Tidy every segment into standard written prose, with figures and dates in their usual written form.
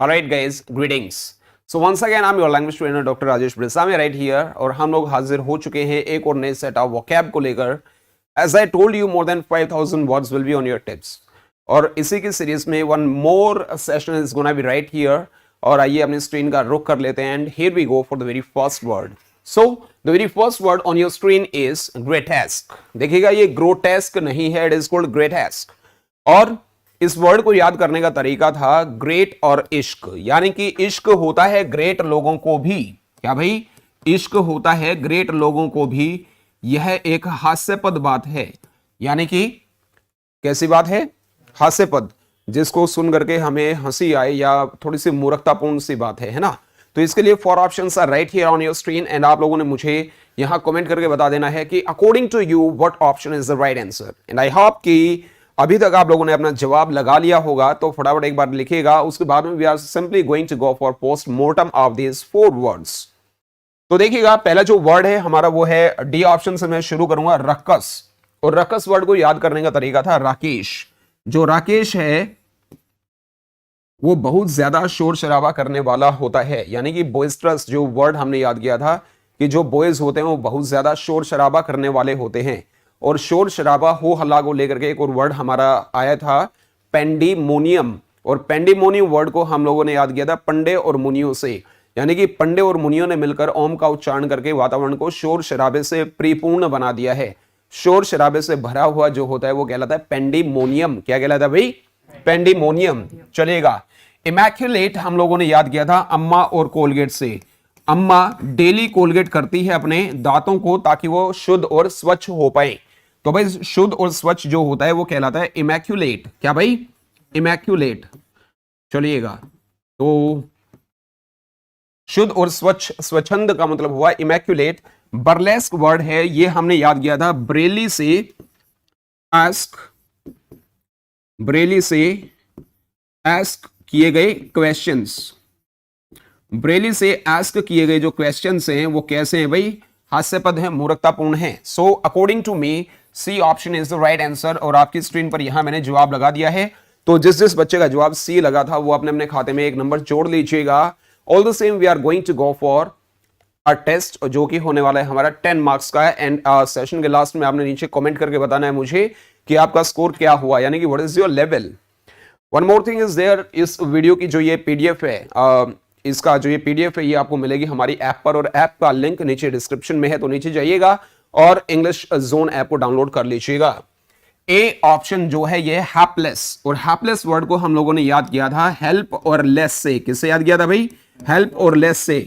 Alright guys, greetings. So once again I'm your language trainer Dr. Rajesh ब्रिसामी right here और हम लोग हाजिर हो चुके हैं एक और नए सेट ऑफ वोकैब को लेकर. As I told you, more than 5,000 words will be on your tips. और इसी की सीरीज में one more session is gonna be right here. और आइए अपनी स्क्रीन का रुख कर लेते हैं and here we go for the very first word. So the very first word on your screen is grotesque. देखिएगा ये grotesque नहीं है, it is called grotesque. और इस वर्ड को याद करने का तरीका था ग्रेट और इश्क, यानी कि इश्क होता है ग्रेट लोगों को भी. क्या भाई? इश्क होता है ग्रेट लोगों को भी. यह एक हास्यपद बात है, यानी कि कैसी बात है? हास्यपद, जिसको सुन करके हमें हंसी आए या थोड़ी सी मूर्खतापूर्ण सी बात है ना. तो इसके लिए 4 options are right here on your screen and आप लोगों ने मुझे यहां कमेंट करके बता देना है कि according to you what option is the right answer. And I hope कि अभी तक आप लोगों ने अपना जवाब लगा लिया होगा, तो फटाफट एक बार लिखिएगा. उसके बाद में we are simply going to go for post mortem of this 4 words. तो देखिएगा पहला जो वर्ड है हमारा वो है डी ऑप्शन से मैं शुरू करूंगा, रक्कस. और रक्कस वर्ड को याद करने का तरीका था राकेश. जो राकेश है वो बहुत ज्यादा शोर शराबा करने वाला होता है, यानी कि बॉयस्ट्रस जो वर्ड हमने याद किया था कि जो बॉयज होते हैं वो बहुत ज्यादा शोर शराबा करने वाले होते हैं. और शोर शराबा हो हल्ला को लेकर के एक और वर्ड हमारा आया था पेंडिमोनियम. और पेंडिमोनियम वर्ड को हम लोगों ने याद किया था पंडे और मुनियों से, यानी कि पंडे और मुनियों ने मिलकर ओम का उच्चारण करके वातावरण को शोर शराबे से परिपूर्ण बना दिया है. शोर शराबे से भरा हुआ जो होता है वो कहलाता है पेंडिमोनियम. क्या कहलाता है भाई? पेंडिमोनियम. चलेगा. इमैक्युलेट हम लोगों ने याद किया था अम्मा और कोलगेट से. अम्मा डेली कोलगेट करती है अपने दांतों को ताकि वो शुद्ध और स्वच्छ हो पाए. तो भाई शुद्ध और स्वच्छ जो होता है वो कहलाता है इमैक्युलेट. क्या भाई? इमैक्युलेट. चलिएगा. तो शुद्ध और स्वच्छ, स्वच्छंद का मतलब हुआ इमैक्युलेट. बर्लेस्क वर्ड है, ये हमने याद किया था ब्रेली से आस्क, ब्रेली से आस्क किए गए क्वेश्चंस. ब्रेली से आस्क किए गए जो क्वेश्चंस हैं वो कैसे हैं भाई? हास्यपद हैं, मूर्खतापूर्ण हैं. So according to me C option is the right answer. और आपकी स्क्रीन पर यहां मैंने जवाब लगा दिया है. तो जिस जिस बच्चे का जवाब सी लगा था वो अपने अपने खाते में एक नंबर जोड़ लीजिएगा. All the same we are going to go for a test जो कि होने वाला है हमारा 10 मार्क्स का. एंड सेशन के लास्ट में आपने नीचे कमेंट करके बताना है मुझे कि आपका स्कोर क्या हुआ, यानी कि what is your level. One more thing is there, इस वीडियो की जो ये पीडीएफ है, इसका जो ये पीडीएफ है ये आपको मिलेगी हमारी ऐप पर. और ऐप का लिंक नीचे डिस्क्रिप्शन में है, तो नीचे जाइएगा और इंग्लिश जोन ऐप को डाउनलोड कर लीजिएगा. ए ऑप्शन जो है ये हैप्लेस. और हैप्लेस वर्ड को हम लोगों ने याद किया था हेल्प और लेस से. किससे याद किया था भाई? हेल्प और लेस से.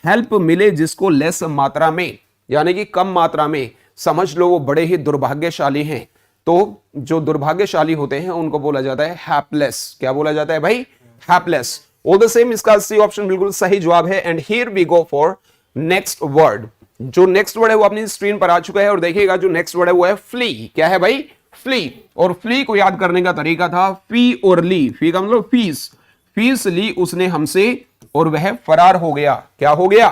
हेल्प मिले जिसको लेस मात्रा में, यानी कि कम मात्रा में, समझ लो वो बड़े ही दुर्भाग्यशाली हैं. तो जो दुर्भाग्यशाली होते हैं उनको बोला जाता है हैप्लेस. क्या बोला जाता है भाई? हैप्लेस. ऑल द सेम इसका सी ऑप्शन बिल्कुल सही जवाब है. And here we go for next word. जो नेक्स्ट वर्ड है वो अपनी स्क्रीन पर आ चुका है. और देखिएगा जो नेक्स्ट वर्ड है वो है फ्ली. क्या है भाई? फ्ली. और फ्ली को याद करने का तरीका था फी और ली. फी का मतलब फीस. फीस ली उसने हमसे और वह फरार हो गया. क्या हो गया?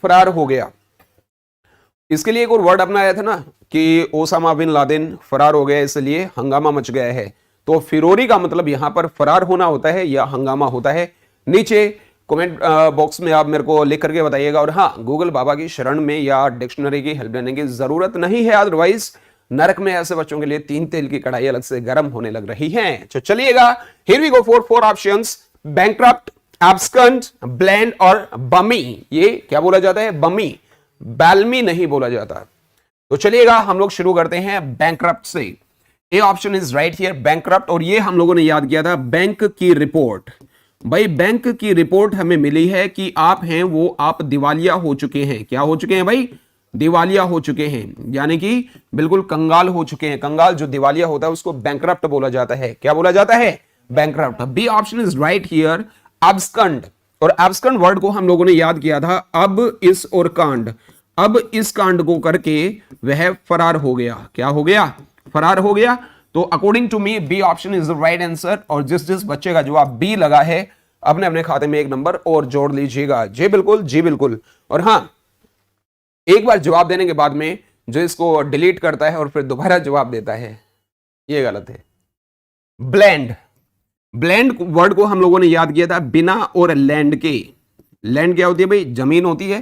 फरार हो गया. इसके लिए एक और वर्ड अपना आया था ना कि ओसामा बिन लादेन फरार हो गया इसलिए हंगामा मच गया है. तो फिरौरी का मतलब यहां पर फरार होना होता है या हंगामा होता है. नीचे कमेंट बॉक्स में आप मेरे को लिख करके बताइएगा. और हाँ, गूगल बाबा की शरण में या डिक्शनरी की हेल्प लेने की जरूरत नहीं है, अदरवाइज नरक में ऐसे बच्चों के लिए 3 तेल की कढ़ाई अलग से गर्म होने लग रही है. तो चलिएगा, here we go for 4 options. Bankrupt, abscond, blend और बमी. ये क्या बोला जाता है? बमी. बैलमी नहीं बोला जाता. तो चलिएगा हम लोग शुरू करते हैं बैंकरप्ट से. A option is right here, bankrupt. और ये हम लोगों ने याद किया था बैंक की रिपोर्ट. भाई बैंक की रिपोर्ट हमें मिली है कि आप हैं वो आप दिवालिया हो चुके हैं. क्या हो चुके हैं भाई? दिवालिया हो चुके हैं, यानी कि बिल्कुल कंगाल हो चुके हैं. कंगाल जो दिवालिया होता है उसको बैंकरप्ट बोला जाता है. क्या बोला जाता है? Bankrupt. B option is right here, abscond. और एब्सकंड वर्ड को हम लोगों ने याद किया था अब, इस और कांड. अब इस कांड को करके वह फरार हो गया. क्या हो गया? फरार हो गया. तो according to me B option is the right answer. और जिस जिस बच्चे का जवाब बी लगा है अपने अपने खाते में एक नंबर और जोड़ लीजिएगा. जी बिल्कुल, जी बिल्कुल. और हाँ, एक बार जवाब देने के बाद में जो इसको डिलीट करता है और फिर दोबारा जवाब देता है ये गलत है. ब्लेंड. ब्लैंड वर्ड को हम लोगों ने याद किया था बिना और लैंड के। लैंड क्या होती है भाई? जमीन होती है।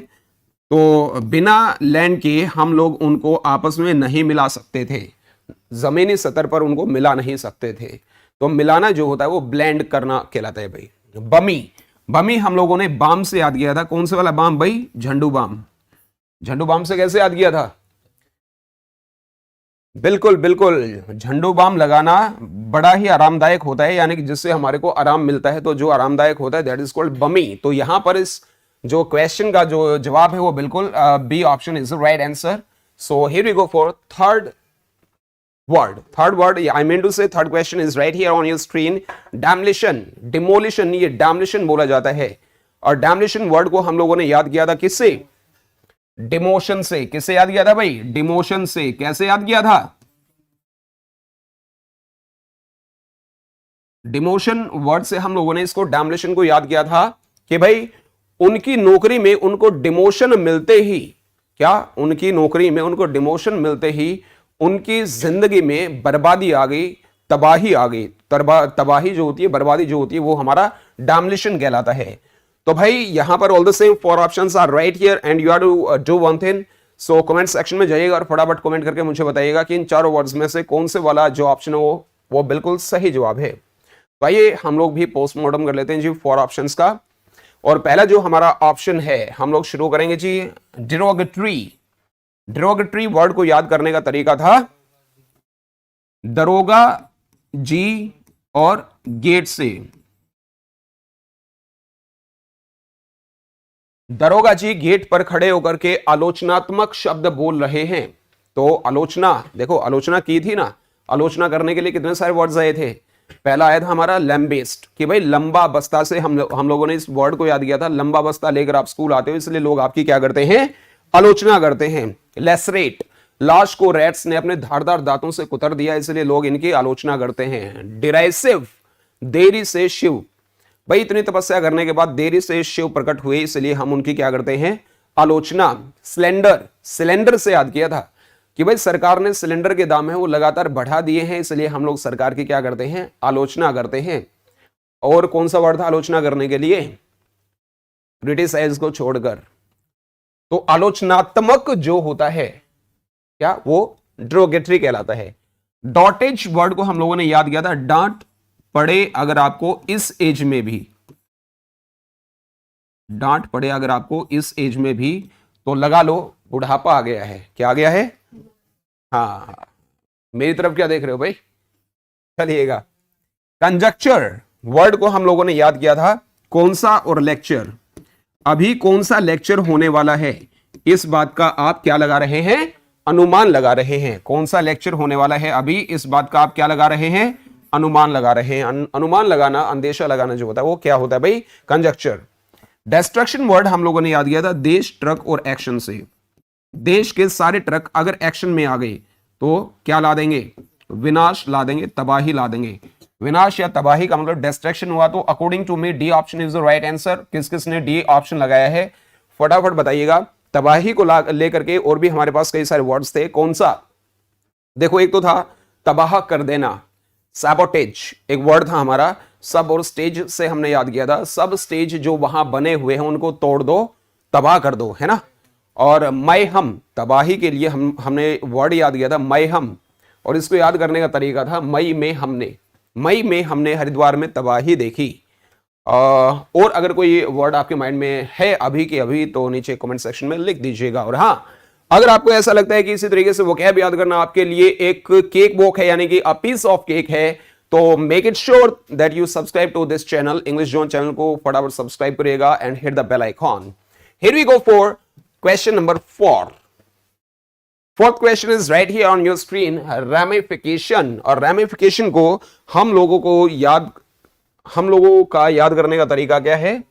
तो बिना लैंड के हम लोग उनको आपस में नहीं मिला सकते थे, जमीनी सतह पर उनको मिला नहीं सकते थे। तो मिलाना जो होता है वो ब्लेंड करना कहलाता है भाई। बमी, बमी हम लोगों ने बाम से याद किया था। कौन से वाला बाम भाई? झंडू बाम। झंडू बाम से कैसे याद किया था? बिल्कुल बिल्कुल, झंडू बाम लगाना बड़ा ही आरामदायक होता है, यानी कि जिससे हमारे को आराम मिलता है। तो जो आरामदायक होता है दैट इज कॉल्ड बमी। तो यहां पर इस जो क्वेश्चन का जो जवाब है वो बिल्कुल B option is the right answer. So here we go for third word. Third word, I mean to say third question is right here on your screen. Demolition, demolition, ये demolition बोला जाता है। और demolition word को हम लोगों ने याद किया था किससे? डिमोशन से। किससे याद किया था भाई? डिमोशन से। कैसे याद किया था? डिमोशन वर्ड से हम लोगों ने इसको डैमोलिशन को याद किया था कि भाई उनकी नौकरी में उनको डिमोशन मिलते ही, क्या उनकी नौकरी में उनको डिमोशन मिलते ही उनकी जिंदगी में बर्बादी आ गई, तबाही आ गई। तबाही जो होती है, बर्बादी जो होती है, वो हमारा डैमोलिशन कहलाता है। तो भाई यहां पर all the same four options are right here and you are to do one thing. So comment section में जाइएगा और फटाफट कमेंट करके मुझे बताइएगा कि इन चारों वर्ड्स में से कौन से वाला जो ऑप्शन है वो बिल्कुल सही जवाब है। तो आइए हम लोग भी पोस्टमार्टम कर लेते हैं जी फोर ऑप्शंस का। और पहला जो हमारा ऑप्शन है हम लोग शुरू करेंगे जी डिरोगेटरी। डिरोगेटरी वर्ड को याद करने का तरीका था दरोगा जी और गेट से। दरोगा जी गेट पर खड़े होकर के आलोचनात्मक शब्द बोल रहे हैं। तो आलोचना, देखो आलोचना की थी ना, आलोचना करने के लिए कितने सारे वर्ड्स आए थे। पहला आया था हमारा लैम्बेस्ट, कि भाई लंबा बस्ता से हम लोगों ने इस वर्ड को याद किया था। लंबा बस्ता लेकर आप स्कूल आते हो, इसलिए लोग आपकी क्या करते हैं? आलोचना करते हैं। लेसरेट, लाश को रैट्स ने अपने धारदार दांतों से कुतर दिया, इसलिए लोग इनकी आलोचना करते हैं। डिराइसिव, देरी से शिव, भाई इतनी तपस्या करने के बाद देरी से शिव प्रकट हुए, इसलिए हम उनकी क्या करते हैं? आलोचना। सिलेंडर, सिलेंडर से याद किया था कि भाई सरकार ने सिलेंडर के दाम है वो लगातार बढ़ा दिए हैं, इसलिए हम लोग सरकार की क्या करते हैं? आलोचना करते हैं। और कौन सा वर्ड था आलोचना करने के लिए? क्रिटिसाइज को छोड़कर। तो आलोचनात्मक जो होता है क्या, वो डिरोगेटरी कहलाता है। डॉटेज वर्ड को हम लोगों ने याद किया था। डांट पड़े अगर आपको इस एज में भी, डांट पड़े अगर आपको इस एज में भी, तो लगा लो बुढ़ापा आ गया है। क्या आ गया है? हाँ, मेरी तरफ क्या देख रहे हो भाई? चलिएगा। कंजक्चर वर्ड को हम लोगों ने याद किया था कौन सा? और लेक्चर। अभी कौन सा लेक्चर होने वाला है, इस बात का आप क्या लगा रहे हैं? अनुमान लगा रहे हैं। कौन सा लेक्चर होने वाला है अभी, इस बात का आप क्या लगा रहे हैं? अनुमान लगा रहे हैं। अनुमान लगाना, अंदेशा लगाना जो होता है वो क्या होता है भाई? कंजक्चर। डिस्ट्रक्शन वर्ड हम लोगों ने याद किया था देश, ट्रक और एक्शन से। देश के सारे ट्रक अगर एक्शन में आ गए तो क्या ला देंगे? विनाश ला देंगे, तबाही ला देंगे। विनाश या तबाही का मतलब डिस्ट्रक्शन हुआ। तो according to me D option is the right answer. किस किसने डी ऑप्शन लगाया है फटाफट बताइएगा। तबाही को लेकर के और भी हमारे पास कई सारे वर्ड्स थे। कौन सा? देखो एक तो था तबाह कर देना, सैबोटेज एक वर्ड था हमारा। सब और स्टेज से हमने याद किया था। सब स्टेज जो वहां बने हुए हैं उनको तोड़ दो, तबाह कर दो, है ना। और मैं हम, तबाही के लिए हमने वर्ड याद किया था मैं हम, और इसको याद करने का तरीका था मई में हमने हरिद्वार में तबाही देखी। और अगर कोई वर्ड आपके माइंड में है अभी के अभी तो नीचे कमेंट सेक्शन में लिख दीजिएगा। और हाँ, अगर आपको ऐसा लगता है कि इसी तरीके से वोकैब याद करना आपके लिए एक केक वॉक है, यानी कि अ पीस ऑफ केक है, तो make it sure that you subscribe to this channel, English zone channel को फटाफट सब्सक्राइब करिएगा and hit the bell icon. Here we go for question number 4। Fourth question is right here on your screen, ramification. और ramification को हम लोगों का याद करने का तरीका क्या है?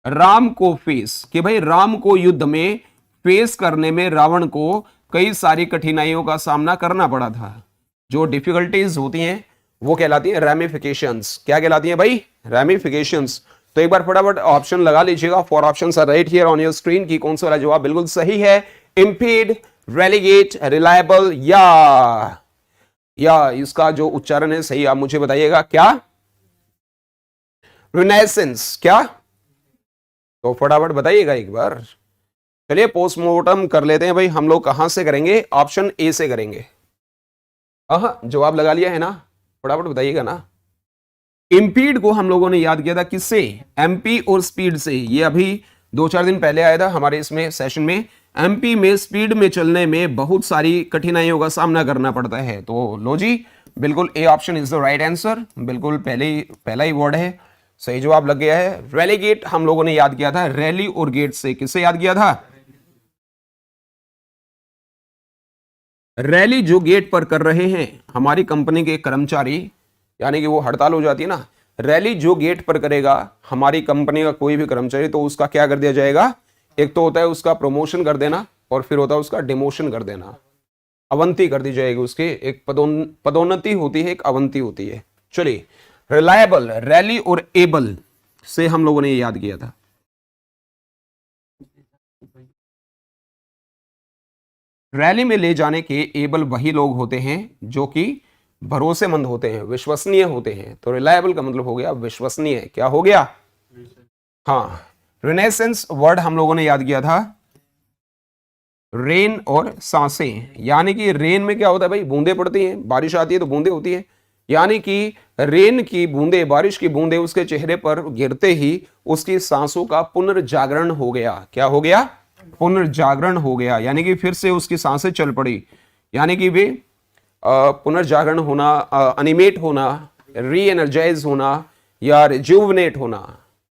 राम को फेस, कि भाई राम को युद्ध में फेस करने में रावण को कई सारी कठिनाइयों का सामना करना पड़ा था। जो डिफिकल्टीज होती हैं वो कहलाती है रैमिफिकेशंस। क्या कहलाती हैं भाई? रैमिफिकेशंस। तो एक बार फटाफट ऑप्शन लगा लीजिएगा। 4 options are right here on your screen की कौन सा वाला जवाब बिल्कुल सही है? इंपीड, रेलिगेट, रिलायबल या इसका जो उच्चारण है सही आप मुझे बताइएगा। क्या? रिनेसेंस क्या? तो फटाफट बताइएगा एक बार। चलिए पोस्टमार्टम कर लेते हैं भाई, हम लोग कहां से करेंगे? ऑप्शन ए से करेंगे। हाँ जवाब लगा लिया है ना, फटाफट बताइएगा ना। इंपीड को हम लोगों ने याद किया था किससे? एमपी और स्पीड से। ये अभी 2-4 दिन पहले आया था हमारे इसमें सेशन में। एमपी में स्पीड में चलने में बहुत सारी कठिनाइयों का सामना करना पड़ता है। तो लो जी, बिल्कुल A option is the right answer. बिल्कुल पहला ही वर्ड है, सही जवाब लग गया है। रैली गेट हम लोगों ने याद किया था, रैली और गेट से। किससे याद किया था? रैली जो गेट पर कर रहे हैं हमारी कंपनी के कर्मचारी, यानी कि वो हड़ताल हो जाती है ना, रैली जो गेट पर करेगा हमारी कंपनी का कोई भी कर्मचारी, तो उसका क्या कर दिया जाएगा? एक तो होता है उसका प्रमोशन कर देना, और फिर होता है उसका डिमोशन कर देना, अवंती कर दी जाएगी उसके। एक पदोन्नति होती है, एक अवंती होती है। चलिए, रिलायबल, रैली और एबल से हम लोगों ने ये याद किया था। रैली में ले जाने के एबल वही लोग होते हैं जो कि भरोसेमंद होते हैं, विश्वसनीय होते हैं। तो रिलायबल का मतलब हो गया विश्वसनीय। क्या हो गया? हाँ। रिनेसेंस वर्ड हम लोगों ने याद किया था, रेन और सांसें। यानी कि रेन में क्या होता है भाई? बूंदे पड़ती हैं, बारिश आती है तो बूंदे होती है। यानी कि रेन की बूंदे, बारिश की बूंदे उसके चेहरे पर गिरते ही उसकी सांसों का पुनर्जागरण हो गया। क्या हो गया? पुनर्जागरण हो गया, यानी कि फिर से उसकी सांसें चल पड़ी। यानी कि वे पुनर्जागरण होना, अनिमेट होना, री एनर्जाइज होना या रिजुवनेट होना।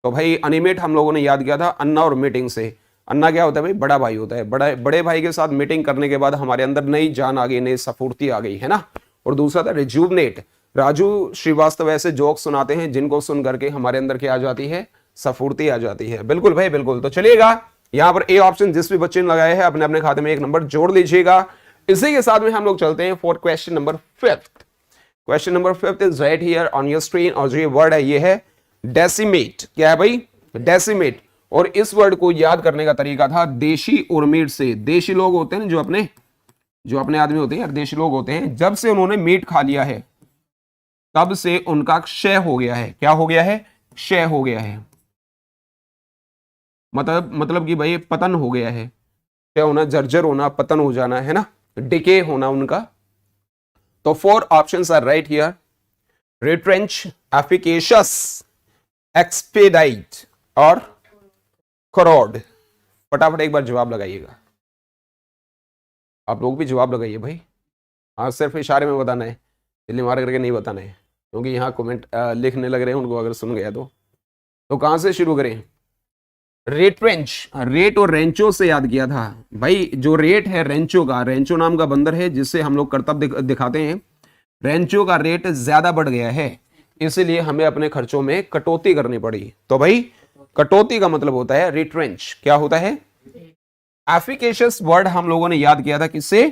तो भाई अनिमेट हम लोगों ने याद किया था अन्ना और मीटिंग से। अन्ना क्या होता है भाई? बड़ा भाई होता है। बड़े भाई के साथ मीटिंग करने के बाद हमारे अंदर नई जान आ गई, नई स्फूर्ति आ गई, है ना। और दूसरा था रिजुवनेट। राजू श्रीवास्तव ऐसे जोक सुनाते हैं जिनको सुन करके हमारे अंदर क्या आ जाती है? स्फूर्ति आ जाती है। बिल्कुल भाई बिल्कुल। तो चलिएगा, यहां पर ए ऑप्शन जिस भी बच्चे ने लगाया है अपने अपने खाते में 1 नंबर जोड़ लीजिएगा। इसी के साथ में हम लोग चलते हैं for question number 5। Question number 5 is right here on your screen, और जो ये वर्ड है ये है डेसिमेट। क्या है भाई? डेसिमेट। और इस वर्ड को याद करने का तरीका था देशी और मीट से। देशी लोग होते हैं ना, जो अपने आदमी होते हैं यार, देशी लोग होते हैं, जब से उन्होंने मीट खा लिया है तब से उनका क्षय हो गया है। क्या हो गया है? क्षय हो गया है। मतलब कि भाई पतन हो गया है। क्या होना? जर्जर होना, पतन हो जाना, है ना, डिके होना उनका। तो 4 options are right here, retrench, efficacious, expedite और करोड। फटाफट एक बार जवाब लगाइएगा। आप लोग भी जवाब लगाइए भाई। हाँ, सिर्फ इशारे में बताना है, दिल्ली मार करके नहीं बताना है, क्योंकि यहाँ कमेंट लिखने लग रहे हैं, उनको अगर सुन गया तो कहां से शुरू करें? रेट्रेंच, रेट और रेंचो से याद किया था भाई। जो रेट है रेंचो का, रेंचो नाम का बंदर है जिससे हम लोग करतब दिखाते हैं। रेंचो का रेट ज्यादा बढ़ गया है, इसीलिए हमें अपने खर्चों में कटौती करनी पड़ी। तो भाई कटौती का मतलब होता है रिट्रेंच। क्या होता है? एफिकेशियस वर्ड हम लोगों ने याद किया था किससे?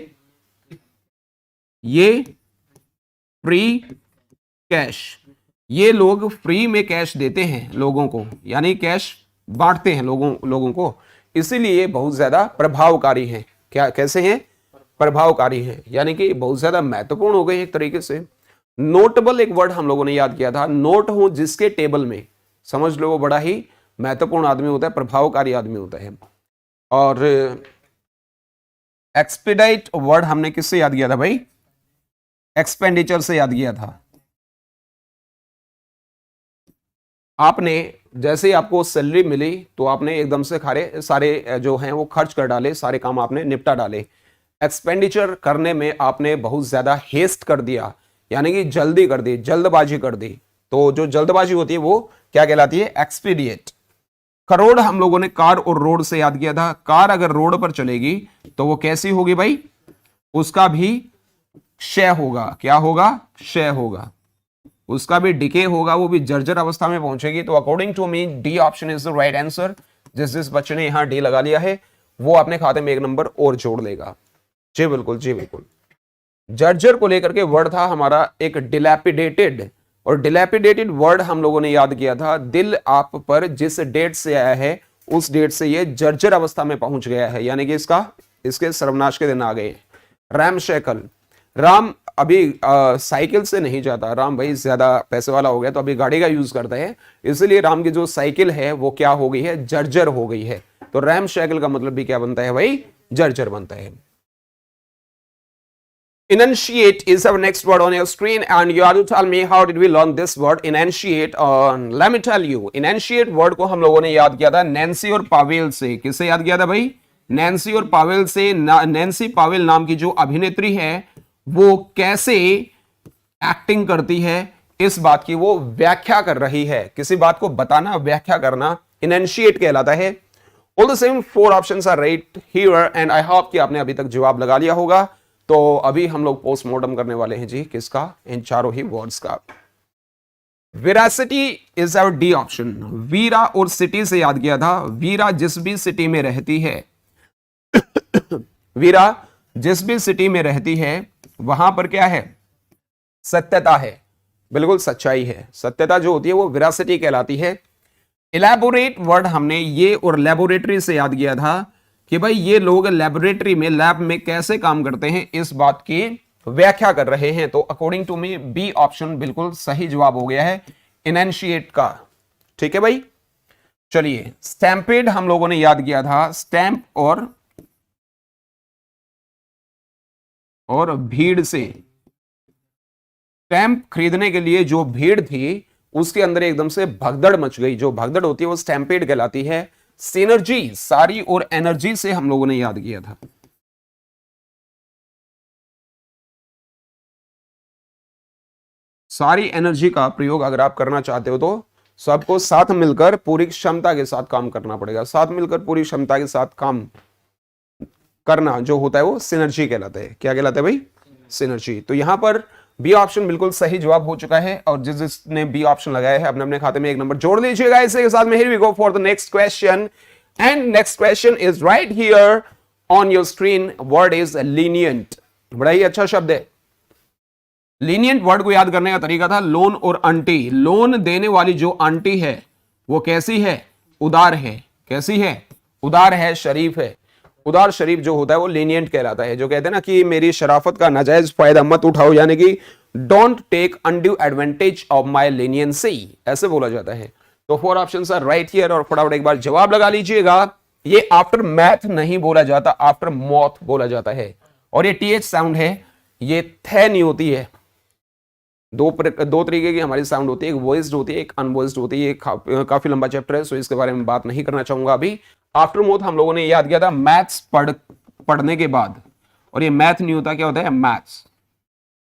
ये फ्री कैश। ये लोग फ्री में कैश देते हैं लोगों को, यानी कैश बांटते हैं लोगों को, इसीलिए बहुत ज्यादा प्रभावकारी हैं। क्या कैसे हैं? प्रभावकारी हैं, यानी कि बहुत ज्यादा महत्वपूर्ण हो गए एक तरीके से। नोटेबल एक वर्ड हम लोगों ने याद किया था, नोट हो जिसके टेबल में, समझ लो वो बड़ा ही महत्वपूर्ण आदमी होता है, प्रभावकारी आदमी होता है। और एक्सपेडाइट वर्ड हमने किससे याद किया था भाई? एक्सपेंडिचर से याद किया था। आपने जैसे ही आपको सैलरी मिली तो आपने एकदम से सारे जो हैं वो खर्च कर डाले, सारे काम आपने निपटा डाले। एक्सपेंडिचर करने में आपने बहुत ज्यादा हेस्ट कर दिया, यानी कि जल्दी कर दी, जल्दबाजी कर दी। तो जो जल्दबाजी होती है वो क्या कहलाती है? एक्सपीडिएट। करोड़ हम लोगों ने कार और रोड से याद किया था। कार अगर रोड पर चलेगी तो वो कैसी होगी भाई? उसका भी क्षय होगा। क्या होगा? क्षय होगा। उसका भी डिके होगा, वो भी जर्जर अवस्था में पहुंचेगी। तो according to me D option is the right answer. जिस बच्चे ने यहां डी लगा लिया है वो अपने खाते में 1 नंबर और जोड़ लेगा। जी बिल्कुल, जी बिल्कुल। जर्जर को लेकर के वर्ड था हमारा एक डिलैपिडेटेड, और डिलैपिडेटेड वर्ड हम लोगों ने याद किया था दिल आप पर जिस डेट से आया है उस डेट से ये जर्जर अवस्था में पहुंच गया है, यानी कि इसके सर्वनाश के दिन आ गए। रैमशैकल, राम अभी साइकिल से नहीं जाता, राम भाई ज्यादा पैसे वाला हो गया तो अभी गाड़ी का यूज करता है, इसलिए राम की जो साइकिल है वो क्या हो गई है, जर्जर हो गई है। तो रैम साइकिल का मतलब भी क्या बनता है भाई, जर्जर बनता है। Enunciate is our next word on your screen and you have to tell me how did we learn this word enunciate. Let me tell you, enunciate word को हम लोगों ने याद किया था नैन्सी और पावेल से। किससे याद किया था भाई, नैन्सी और पावेल से। नैन्सी पावेल नाम की जो अभिनेत्री है वो कैसे एक्टिंग करती है, इस बात की वो व्याख्या कर रही है। किसी बात को बताना, व्याख्या करना enunciate कहलाता है। All the same 4 options are right here and I hope कि आपने अभी तक जवाब लगा लिया होगा। तो अभी हम लोग पोस्टमार्टम करने वाले हैं जी, किसका, इन चारों ही वर्ड्स का। Veracity is our D option. वीरा और सिटी से याद किया था। वीरा जिस भी सिटी में रहती है वीरा जिस भी सिटी में रहती है वहां पर क्या है, सत्यता है, बिल्कुल सच्चाई है। सत्यता जो होती है वो वेरासिटी कहलाती है। इलैबोरेट वर्ड हमने ये और लेबोरेटरी से याद किया था कि भाई ये लोग लेबोरेटरी में, लैब में कैसे काम करते हैं, इस बात की व्याख्या कर रहे हैं। तो according to me B option बिल्कुल सही जवाब हो गया है, इनैनिशिएट का। ठीक है भाई, चलिए स्टैम्पेड हम लोगों ने याद किया था। स्टैंप और भीड़ से। स्टैंप खरीदने के लिए जो भीड़ थी उसके अंदर एकदम से भगदड़ मच गई। जो भगदड़ होती है वो स्टैम्पेड कहलाती है। सिनर्जी, सारी और एनर्जी से हम लोगों ने याद किया था। सारी एनर्जी का प्रयोग अगर आप करना चाहते हो तो सबको साथ मिलकर पूरी क्षमता के साथ काम करना पड़ेगा। साथ मिलकर पूरी क्षमता के साथ काम करना जो होता है वो सिनर्जी कहलाता है। क्या कहलाता है भाई, सिनर्जी। तो यहां पर बी ऑप्शन बिल्कुल सही जवाब हो चुका है और जिसने बी ऑप्शन लगाया है अपने अपने खाते में 1 नंबर जोड़ लीजिएगा। इसी के साथ में here we go for the next question and next question is right here on your screen. Word is lenient. बड़ा ही अच्छा शब्द है। लीनियंट वर्ड को याद करने का तरीका था लोन और आंटी। लोन देने वाली जो आंटी है वो कैसी है, उदार है। कैसी है, उदार है, शरीफ है। उदार शरीफ जो होता है वो लीनियंट कहलाता है। जो कहते हैं ना कि मेरी शराफत का नाजायज फायदा मत उठाओ, यानी कि don't take undue advantage of my leniency, ऐसे बोला जाता है। तो 4 ऑप्शंस आर राइट हियर और फटाफट एक बार जवाब लगा लीजिएगा। ये आफ्टर मैथ नहीं बोला जाता, आफ्टर मौत बोला जाता है। और ये टीएच साउंड है, ये थे नहीं होती है। दो तरीके की हमारी साउंड होती है, एक वॉइस्ड होती है, एक अनवॉइस्ड होती है। काफी लंबा चैप्टर है, सो इसके बारे में बात नहीं करना चाहूंगा अभी। आफ्टर मौत हम लोगों ने याद किया था मैथ्स पढ़ने के बाद। और ये मैथ नहीं होता, क्या होता है, मैथ्स।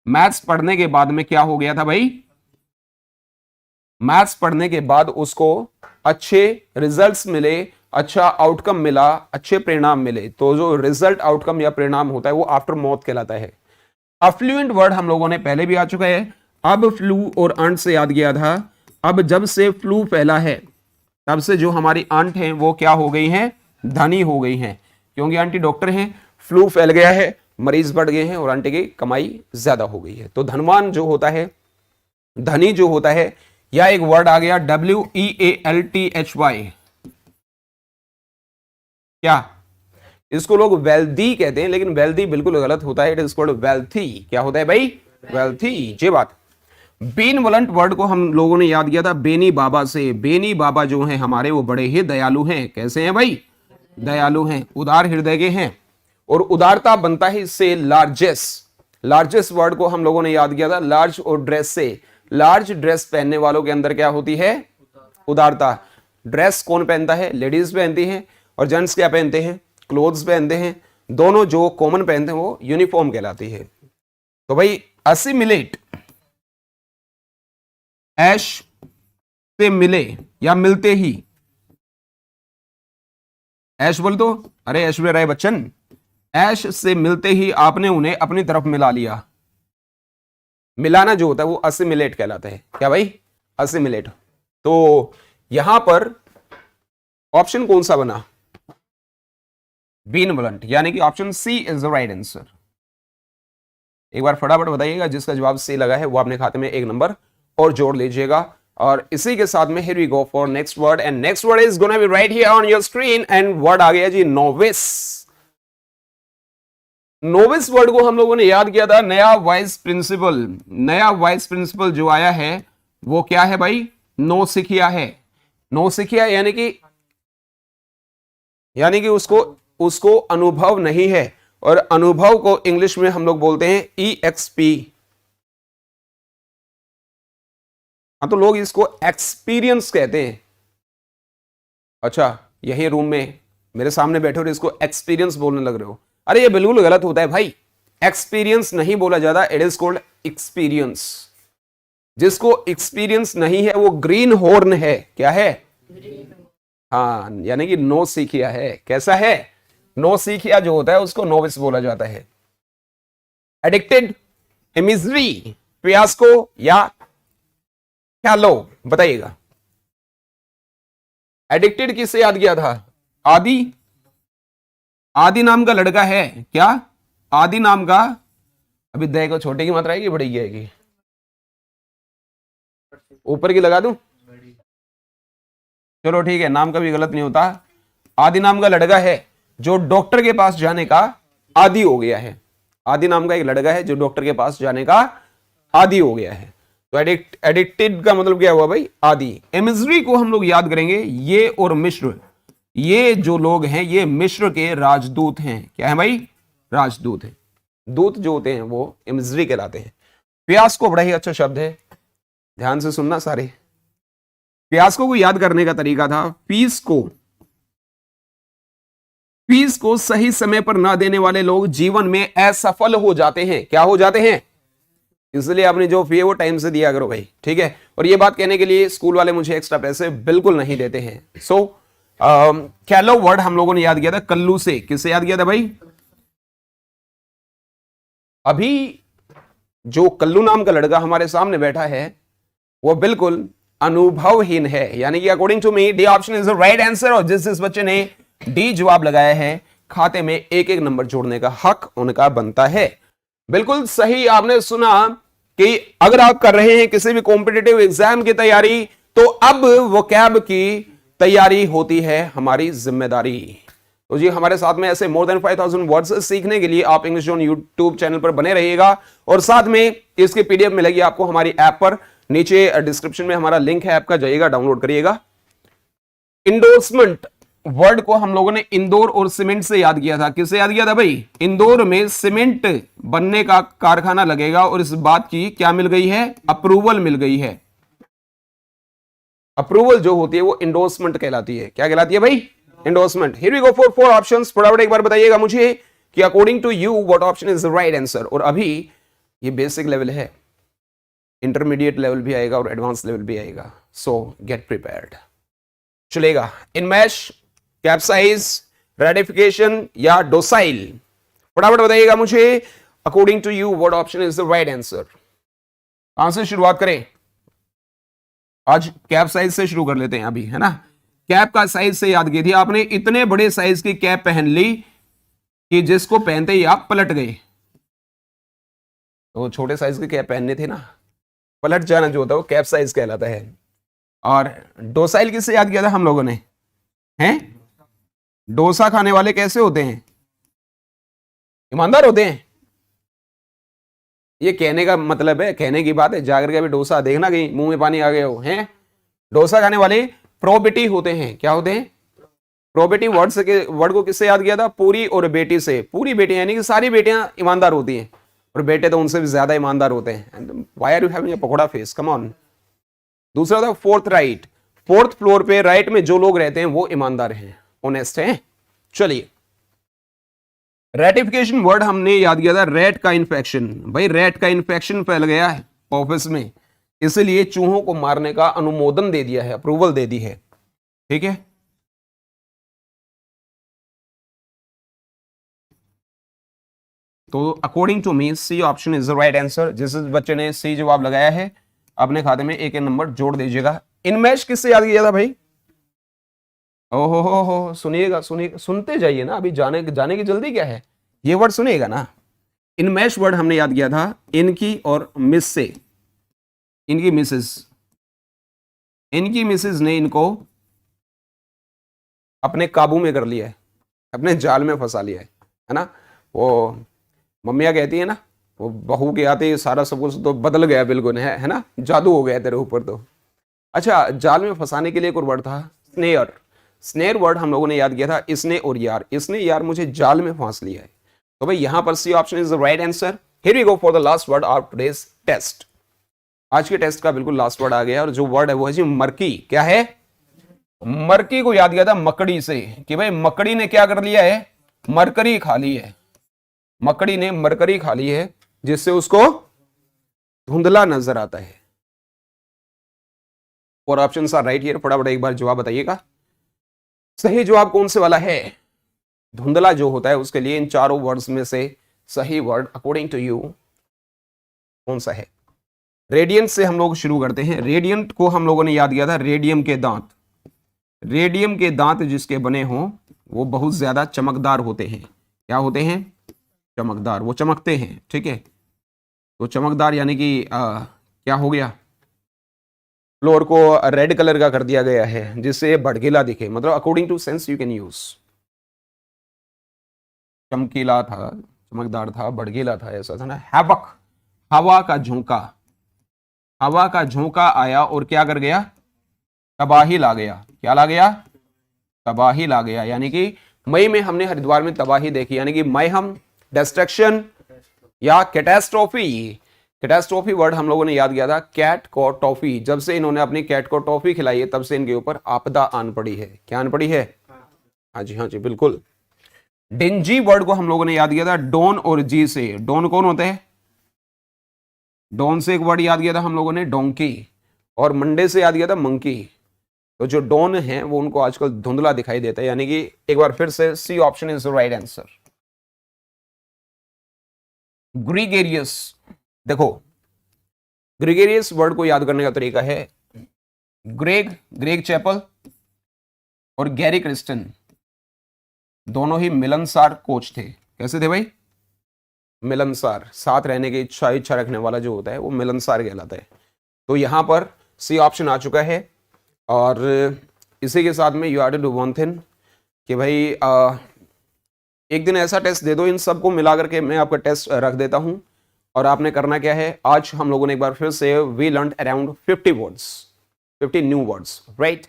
मैथ्स पढ़ने के बाद में क्या हो गया था भाई, मैथ्स पढ़ने के बाद उसको अच्छे रिजल्ट्स मिले, अच्छा आउटकम मिला, अच्छे परिणाम मिले। तो जो रिजल्ट, आउटकम या परिणाम होता है वो आफ्टर मौत कहलाता है। अफ्लुएंट वर्ड हम लोगों ने पहले भी आ चुका है। अब फ्लू और अंट से याद किया था। अब जब से फ्लू फैला है तब से जो हमारी आंट हैं वो क्या हो गई हैं, धनी हो गई हैं, क्योंकि आंटी डॉक्टर हैं। फ्लू फैल गया है, मरीज बढ़ गए हैं और आंटी की कमाई ज्यादा हो गई है। तो धनवान जो होता है, धनी जो होता है, या एक वर्ड आ गया WEALTHY। क्या, इसको लोग वेल्दी कहते हैं, लेकिन वेल्दी बिल्कुल गलत होता है। It is called wealthy. क्या होता है भाई, वेल्थी। ये बात। बेनवलंट वर्ड को हम लोगों ने याद किया था बेनी बाबा से। बेनी बाबा जो हैं हमारे वो बड़े ही दयालु हैं। कैसे हैं भाई, दयालु हैं, उदार हृदय के हैं। और उदारता बनता है इससे लार्जेस्ट। लार्जेस्ट वर्ड को हम लोगों ने याद किया था लार्ज और ड्रेस से। लार्ज ड्रेस पहनने वालों के अंदर क्या होती है, उदारता। ड्रेस कौन पहनता है, लेडीज पहनती हैं। और जेंट्स क्या पहनते हैं, क्लोथ्स पहनते हैं। दोनों जो कॉमन पहनते हैं वो यूनिफॉर्म कहलाती है। तो भाई असिमिलेट, ऐश से मिले या मिलते ही। ऐश बोल दो, अरे ऐश्वर्या राय बच्चन। ऐश से मिलते ही आपने उन्हें अपनी तरफ मिला लिया। मिलाना जो होता है वो असिमिलेट कहलाता है। क्या भाई, असिमिलेट। तो यहां पर ऑप्शन कौन सा बना, बेनवलंट, यानी कि option C is the right answer. एक बार फटाफट बताइएगा, जिसका जवाब सी लगा है वो अपने खाते में 1 नंबर और जोड़ लीजिएगा। और इसी के साथ में here we go for next word and next word is gonna be right here on your screen and word आ गया जी नोविस। नोविस वर्ड को हम लोगों ने याद किया था, नया वाइस प्रिंसिपल। नया वाइस प्रिंसिपल जो आया है वो क्या है भाई? नौसिखिया है। नौसिखिया यानी कि उसको उसको अनुभव नहीं है, और अनुभव को इंग्लिश में हम लोग बोलते हैं EXP। हाँ, तो लोग इसको एक्सपीरियंस कहते हैं। अच्छा, यही रूम में मेरे सामने बैठे हो इसको एक्सपीरियंस बोलने लग रहे हो? अरे ये बिल्कुल गलत होता है भाई। एक्सपीरियंस नहीं बोला जाता, इट इज कॉल्ड एक्सपीरियंस। जिसको एक्सपीरियंस नहीं है वो ग्रीन हॉर्न है। क्या है? हाँ, यानी कि नो सीखिया है। कैसा है? नो सीखिया जो होता है उसको नोविस बोला जाता है। एडिक्टेड, इमिजरी, फियास्को या कैलो, बताइएगा। एडिक्टेड किससे याद किया था? आदि। आदि नाम का लड़का है क्या? आदि नाम का, अभी दे को छोटे की मात्रा आएगी बड़ी की आएगी? ऊपर की लगा दूं? चलो ठीक है, नाम का भी गलत नहीं होता। आदि नाम का लड़का है जो डॉक्टर के पास जाने का आदी हो गया है। आदि नाम का एक लड़का है जो डॉक्टर के पास जाने का आदी हो गया है। तो एडिक्टेड का मतलब क्या हुआ भाई? आदि। इमिजरी को हम लोग याद करेंगे, ये और मिश्र, ये जो लोग हैं ये मिश्र के राजदूत हैं। क्या है भाई? राजदूत हैं। दूत जो होते हैं वो इमिजरी कहलाते हैं। प्यास को बड़ा ही अच्छा शब्द है, ध्यान से सुनना सारे। प्यासको को याद करने का तरीका था, फीस को सही समय पर ना देने वाले लोग जीवन में असफल हो जाते हैं। क्या हो जाते हैं? इसलिए आपने जो फी है वो टाइम से दिया करो भाई, ठीक है। और ये बात कहने के लिए स्कूल वाले मुझे एक्स्ट्रा पैसे बिल्कुल नहीं देते हैं। सो कैलो वर्ड हम लोगों ने याद किया था कल्लू से। किससे याद किया था भाई? अभी जो कल्लू नाम का लड़का हमारे सामने बैठा है वो बिल्कुल अनुभवहीन है, यानी कि according to me D option is the right answer. और जिस बच्चे ने डी जवाब लगाया है, खाते में एक एक नंबर जोड़ने का हक उनका बनता है। बिल्कुल सही आपने सुना कि अगर आप कर रहे हैं किसी भी कॉम्पिटिटिव एग्जाम की तैयारी, तो अब वोकैब की तैयारी होती है हमारी जिम्मेदारी। तो जी हमारे साथ में ऐसे मोर देन 5000 वर्ड्स सीखने के लिए आप इंग्लिश ऑन यूट्यूब चैनल पर बने रहिएगा। और साथ में इसकी पीडीएफ मिलेगी आपको हमारी ऐप पर, नीचे डिस्क्रिप्शन में हमारा लिंक है ऐप का, जाइएगा डाउनलोड करिएगा। इंडोर्समेंट वर्ड को हम लोगों ने इंदौर और सीमेंट से याद किया था। किससे याद किया था भाई? इंदौर में सीमेंट बनने का कारखाना लगेगा और इस बात की क्या मिल गई है? अप्रूवल मिल गई है। अप्रूवल जो होती है वो इंडोर्समेंट कहलाती है। क्या कहलाती है भाई? Endorsement. Here we go for 4 options. फटाफट एक बार बताइएगा मुझे कि according to you what option is the right answer. और अभी ये बेसिक लेवल है, इंटरमीडिएट लेवल भी आएगा और एडवांस लेवल भी आएगा, सो गेट प्रिपेयर्ड। चलेगा। इनमैश, कैप्साइज, रेडिफिकेशन या डोसाइल? फटाफट बताइएगा मुझे according to you what option is the right answer. कहां से शुरुआत करें? आज कैप साइज से शुरू कर लेते हैं अभी, है ना। कैप का साइज से याद की थी आपने, इतने बड़े साइज की कैप पहन ली कि जिसको पहनते ही आप पलट गए। तो छोटे साइज के कैप पहनने थे ना, पलट जाना जो होता है वो कैप साइज कहलाता है। और डोसाइल किससे याद किया था हम लोगों ने? हैं? डोसा खाने वाले कैसे होते हैं? ईमानदार होते हैं। ये कहने का मतलब है, कहने की बात है, जाकर के अभी डोसा देखना कहीं मुंह में पानी आ गया हो। हैं? डोसा खाने वाले प्रोबेटी होते हैं। क्या होते हैं? प्रोबेटी वर्ड को किससे याद किया था? पूरी और बेटी से। पूरी बेटी यानी कि सारी बेटियां ईमानदार होती हैं और बेटे तो उनसे भी ज्यादा ईमानदार होते हैं। Why are you having a pakora face, come on. दूसरा था फोर्थ राइट। फोर्थ फ्लोर पे राइट में जो लोग रहते हैं वो ईमानदार हैं, ऑनेस्ट हैं। चलिए, रेटिफिकेशन वर्ड हमने याद किया था रैट का इन्फेक्शन। भाई रैट का इन्फेक्शन फैल गया है ऑफिस में, इसलिए चूहों को मारने का अनुमोदन दे दिया है, अप्रूवल दे दी है। ठीक है, तो according to me C option is the right answer. जिस बच्चे ने सी जवाब लगाया है अपने खाते में एक नंबर जोड़ दीजिएगा। इनमैश किससे याद किया था भाई? ओहो हो, सुनिएगा सुनिएगा, सुनते जाइए ना, अभी जाने की जल्दी क्या है, ये वर्ड सुनिएगा ना। इनमैश वर्ड हमने याद किया था इनकी और मिस से। इनकी मिसेस ने इनको अपने काबू में कर लिया है, अपने जाल में फंसा लिया है ना। वो मम्मियाँ कहती है ना, वो बहू के आते ही सारा सब कुछ तो बदल गया बिल्कुल, है ना, जादू हो गया तेरे ऊपर तो। अच्छा, जाल में फंसाने के लिए एक और वर्ड था स्नेयर। स्नेयर वर्ड हम लोगों ने याद किया था, इसने और यार, इसने यार मुझे जाल में फांस लिया है। तो भाई यहां पर C option is the right answer. Here we go for the last word of today's test. आज के टेस्ट का बिल्कुल लास्ट वर्ड आ गया, और जो वर्ड है वो है जी मरकी। क्या है? मरकी को याद किया था मकड़ी से, कि भाई मकड़ी ने क्या कर लिया है? मरकरी खा ली है। मकड़ी ने मरकरी खा ली है, जिससे उसको धुंधला नजर आता है। और ऑप्शन आर राइट हियर। फटाफट एक बार जवाब बताइएगा, सही जवाब कौन से वाला है? धुंधला जो होता है उसके लिए इन चारों वर्ड्स में से सही वर्ड अकॉर्डिंग टू यू कौन सा है? रेडियंट से हम लोग शुरू करते हैं। रेडियंट को हम लोगों ने याद किया था रेडियम के दांत। रेडियम के दांत जिसके बने हों वो बहुत ज्यादा चमकदार होते हैं। क्या होते हैं? चमकदार, वो चमकते हैं, ठीक है। तो चमकदार यानी कि क्या हो गया? फ्लोर को रेड कलर का कर दिया गया है जिससे भड़कीला दिखे, मतलब according to sense you can use. चमकीला था, चमकदार था, भड़कीला था, ऐसा था ना। हैवक, हवा का झोंका। हवा का झोंका आया और क्या कर गया? तबाही ला गया। क्या ला गया? तबाही ला गया। यानी कि मई में हमने हरिद्वार में तबाही देखी, यानी कि मई हम डिस्ट्रक्शन या कैटास्ट्रोफी। कैटास्ट्रोफी वर्ड हम लोगों ने याद किया था कैट को टॉफी। जब से इन्होंने अपनी कैट को टॉफी खिलाई है तब से इनके ऊपर आपदा आन पड़ी है। क्या आन पड़ी है? हाँ जी, हाँ जी, बिल्कुल। डिंजी वर्ड को हम लोगों ने याद किया था डॉन और जी से। डॉन कौन होते हैं? डॉन से एक वर्ड याद किया था हम लोगों ने डोंकी, और मंडे से याद किया था मंकी। तो जो डॉन है वो उनको आजकल धुंधला दिखाई देता है, यानी कि एक बार फिर से C option is the right answer. Gregarious, देखो ग्रीगेरियस वर्ड को याद करने का तरीका है ग्रेग चैपल और गैरी क्रिस्टन दोनों ही मिलनसार कोच थे। कैसे थे भाई? मिलनसार, साथ रहने की इच्छा रखने वाला जो होता है वो मिलनसार कहलाता है। तो यहां पर सी ऑप्शन आ चुका है। और इसी के साथ में you have to do one thing कि भाई एक दिन ऐसा टेस्ट दे दो, इन सबको मिला करके मैं आपका टेस्ट रख देता हूं, और आपने करना क्या है? आज हम लोगों ने एक बार फिर से we learn around 50 words, 50 new words, right?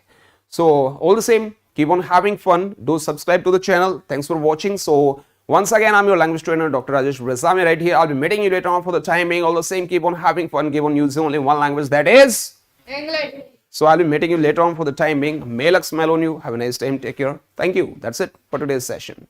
So all the same, keep on having fun. Do subscribe to the channel. Thanks for watching. So once again, I'm your language trainer, Dr. Rajesh Bresami, right here. I'll be meeting you later on for the time being. All the same, keep on having fun. Keep on using only one language, that is English. So I'll be meeting you later on for the time being. May luck smile on you. Have a nice time. Take care. Thank you. That's it for today's session.